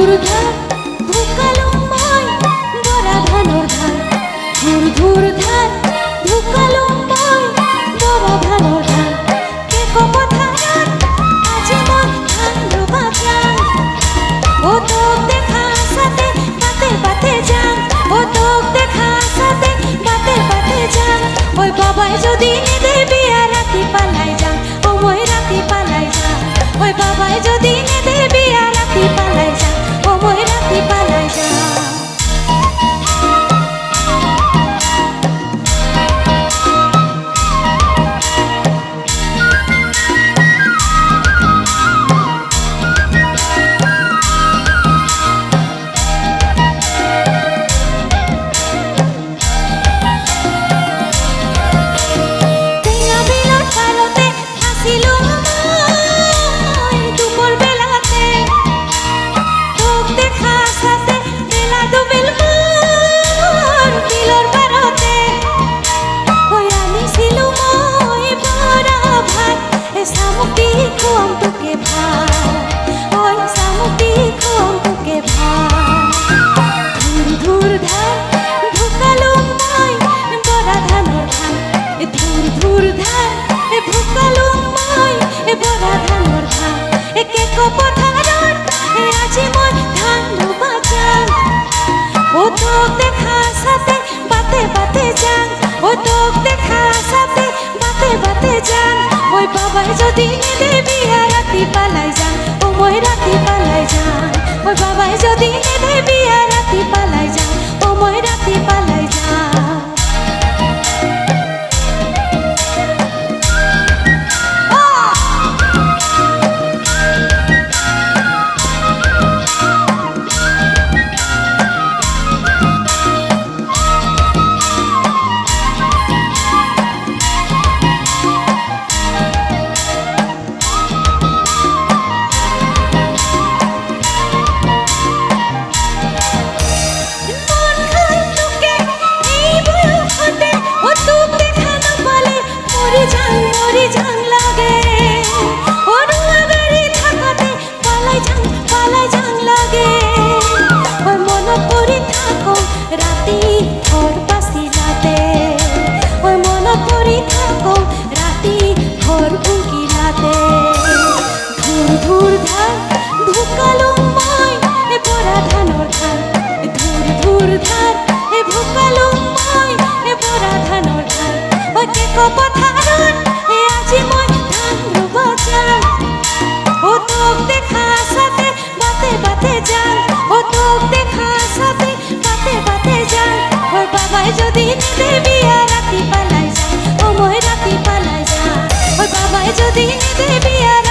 ধুর ধার ঢুকালো মই বড়া ধানোর ধার ধুর ধুর ধার ঢুকালো মই বড়া ধানোর ধার কে কপথার আজি মই ধান রোবা যান ও তোক দেখা সাথে বাতে বাতে যান ও তোক দেখা সাথে বাতে বাতে যান ওই বাবাই যদি নেদে বিয়া রাতি পালাই যান ও মই রাতি পালাই যান ওই বাবাই যদি নেদে বিয়া রাতি পালাই যান ও মই রাতি পালাই যান বাবাই যদি নেদে বিয়া রাতি পালাই যান ও মই রাতি পালাই যান ওই বাবাই যদি নেদে বিয়া রাতি পালাই যান ও মই রাতি পালাই যান যদি নেদে বিয়া রাতি পালাই যান ও মই রাতি পালাই যান ওই বাবাই যদি নেদে বিয়া